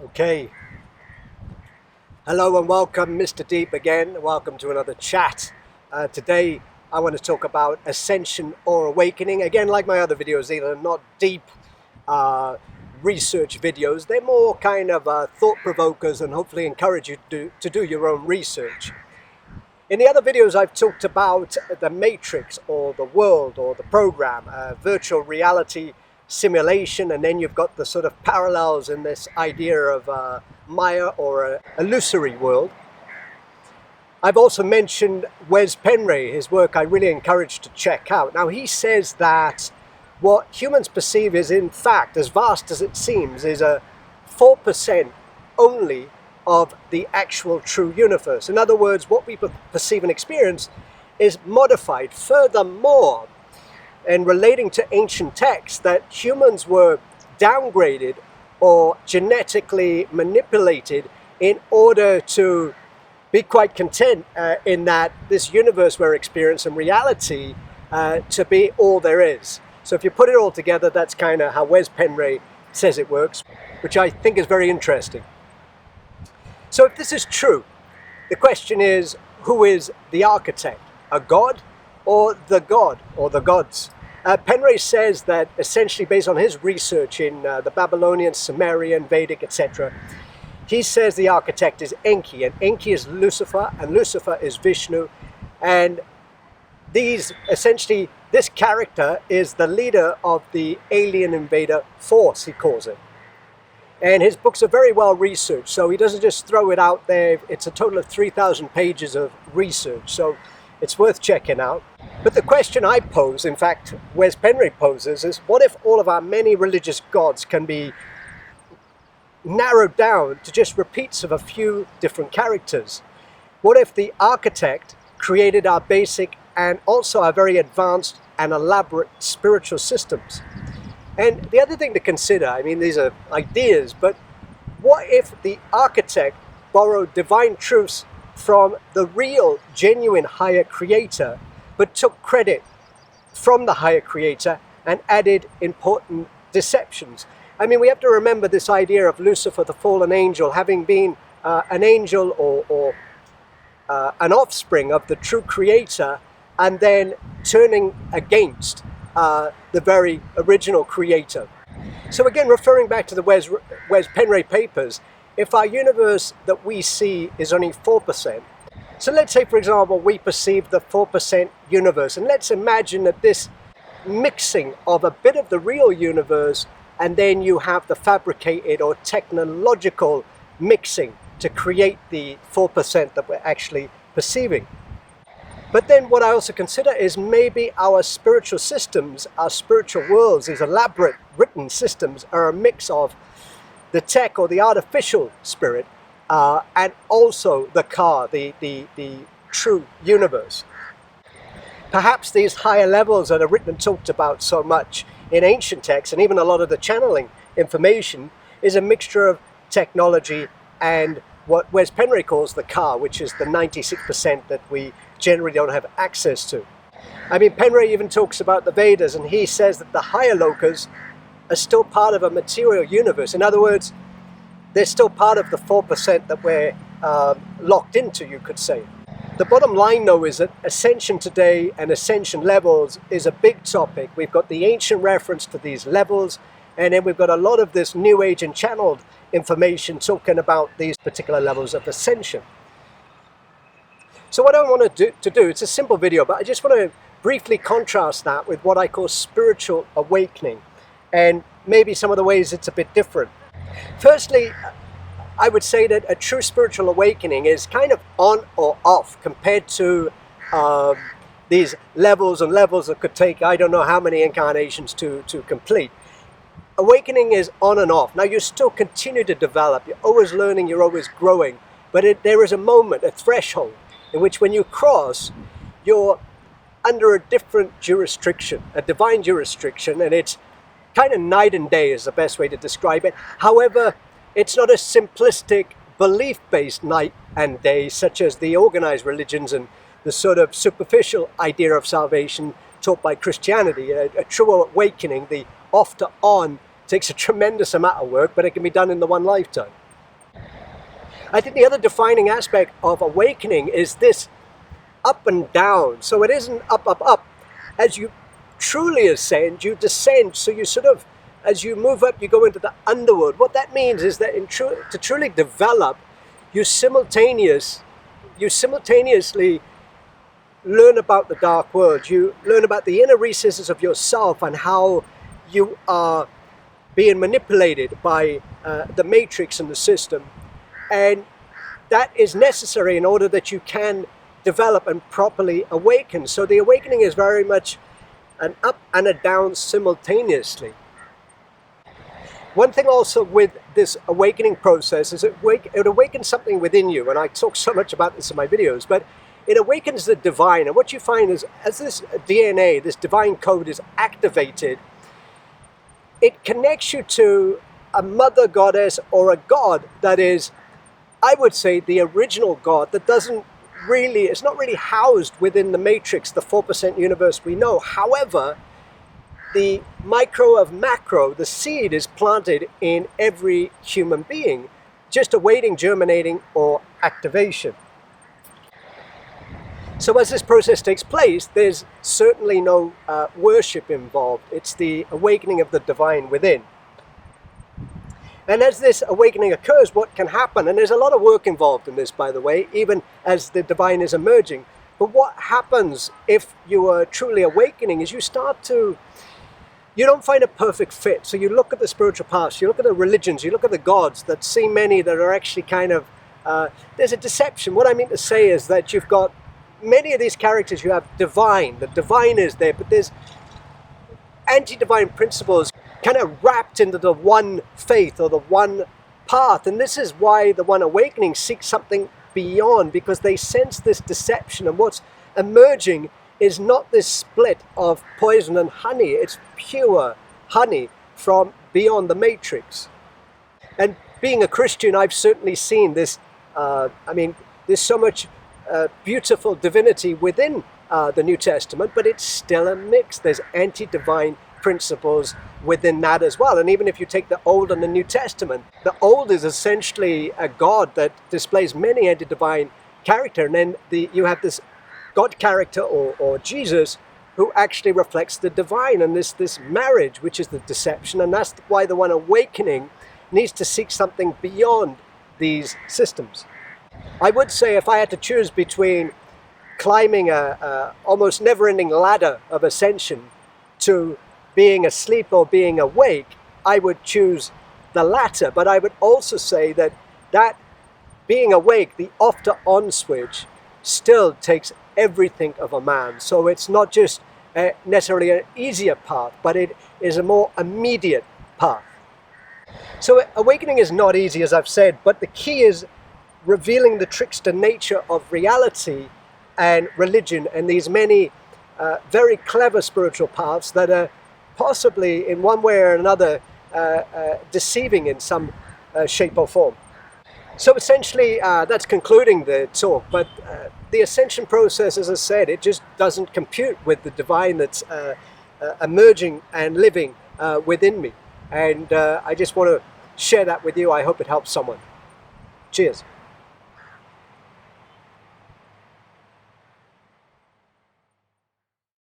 Okay, hello and welcome, Mr. Deep again. Welcome to another chat. Today I want to talk about Ascension or Awakening. Again, like my other videos, these are not deep research videos. They're more kind of thought provokers and hopefully encourage you to do your own research. In the other videos I've talked about the matrix or the world or the program, virtual reality simulation, and then you've got the sort of parallels in this idea of Maya or an illusory world. I've also mentioned Wes Penray, his work I really encourage to check out. Now he says that what humans perceive is in fact, as vast as it seems, is a 4% only of the actual true universe. In other words, what we perceive and experience is modified. Furthermore, and relating to ancient texts, that humans were downgraded or genetically manipulated in order to be quite content in that this universe we're experiencing reality to be all there is. So if you put it all together, that's kind of how Wes Penray says it works, which I think is very interesting. So if this is true, the question is, who is the architect? A god or the god or the gods? Penray says that essentially based on his research in the Babylonian, Sumerian, Vedic, etc., he says the architect is Enki, and Enki is Lucifer, and Lucifer is Vishnu, and these essentially, this character is the leader of the alien invader force, he calls it. And his books are very well researched, so he doesn't just throw it out there. It's a total of 3,000 pages of research, so it's worth checking out. But the question I pose, in fact, Wes Penray poses, is what if all of our many religious gods can be narrowed down to just repeats of a few different characters? What if the architect created our basic and also our very advanced and elaborate spiritual systems? And the other thing to consider, I mean, these are ideas, but what if the architect borrowed divine truths from the real, genuine higher creator, but took credit from the higher creator and added important deceptions? I mean, we have to remember this idea of Lucifer, the fallen angel, having been an angel or an offspring of the true creator, and then turning against the very original creator. So again, referring back to the Wes Penray papers, if our universe that we see is only 4%, so let's say, for example, we perceive the 4% universe, and let's imagine that this mixing of a bit of the real universe, and then you have the fabricated or technological mixing to create the 4% that we're actually perceiving. But then what I also consider is maybe our spiritual systems, our spiritual worlds, these elaborate written systems, are a mix of the tech or the artificial spirit and also the car, the true universe. Perhaps these higher levels that are written and talked about so much in ancient texts, and even a lot of the channeling information, is a mixture of technology and what Wes Penray calls the car, which is the 96% that we generally don't have access to. I mean, Penray even talks about the Vedas, and he says that the higher lokas are still part of a material universe. In other words, they're still part of the 4% that we're locked into, you could say. The bottom line, though, is that Ascension today and Ascension levels is a big topic. We've got the ancient reference to these levels, and then we've got a lot of this New Age and channeled information talking about these particular levels of Ascension. So what I want to do, it's a simple video, but I just want to briefly contrast that with what I call spiritual awakening, and maybe some of the ways it's a bit different. Firstly, I would say that a true spiritual awakening is kind of on or off compared to these levels and levels that could take I don't know how many incarnations to complete. Awakening is on and off. Now you still continue to develop, you're always learning, you're always growing, but there is a moment, a threshold, in which when you cross, you're under a different jurisdiction, a divine jurisdiction, and it's kind of night and day is the best way to describe it. However, it's not a simplistic belief-based night and day such as the organized religions and the sort of superficial idea of salvation taught by Christianity. A true awakening, the off to on, takes a tremendous amount of work, but it can be done in the one lifetime. I think the other defining aspect of awakening is this up and down. So it isn't up, up, up. As you truly ascend, you descend. So you sort of, as you move up, you go into the underworld. What that means is that to truly develop, you simultaneously learn about the dark world. You learn about the inner recesses of yourself and how you are being manipulated by the matrix and the system. And that is necessary in order that you can develop and properly awaken. So the awakening is very much an up and a down simultaneously. One thing also with this awakening process is it awakens something within you, and I talk so much about this in my videos, but it awakens the divine. And what you find is, as this DNA, this divine code is activated, it connects you to a mother goddess or a god that is, I would say, the original God that it's not really housed within the matrix, the 4% universe we know. However, the micro of macro, the seed, is planted in every human being, just awaiting germinating or activation. So as this process takes place, there's certainly no worship involved. It's the awakening of the divine within. And as this awakening occurs, what can happen, and there's a lot of work involved in this, by the way, even as the divine is emerging, but what happens if you are truly awakening is you don't find a perfect fit. So you look at the spiritual paths, you look at the religions, you look at the gods that see many that are actually kind of, there's a deception. What I mean to say is that you've got many of these characters, you have divine, the divine is there, but there's anti-divine principles kind of wrapped into the one faith or the one path. And this is why the one awakening seeks something beyond, because they sense this deception, and what's emerging is not this split of poison and honey. It's pure honey from beyond the matrix. And being a Christian, I've certainly seen this. There's so much beautiful divinity within the New Testament, but it's still a mix. There's anti-divine principles within that as well. And even if you take the Old and the New Testament, the Old is essentially a God that displays many anti-divine character, and then you have this God character or Jesus who actually reflects the divine, and this marriage, which is the deception. And that's why the one awakening needs to seek something beyond these systems. I would say if I had to choose between climbing a almost never-ending ladder of ascension to being asleep or being awake, I would choose the latter. But I would also say that being awake, the off to on switch, still takes everything of a man. So it's not just necessarily an easier path, but it is a more immediate path. So awakening is not easy, as I've said, but the key is revealing the trickster nature of reality and religion, and these many very clever spiritual paths that are possibly in one way or another deceiving in some shape or form. So essentially that's concluding the talk, but the ascension process, as I said, it just doesn't compute with the divine that's emerging and living within me. And I just want to share that with you. I hope it helps someone. Cheers.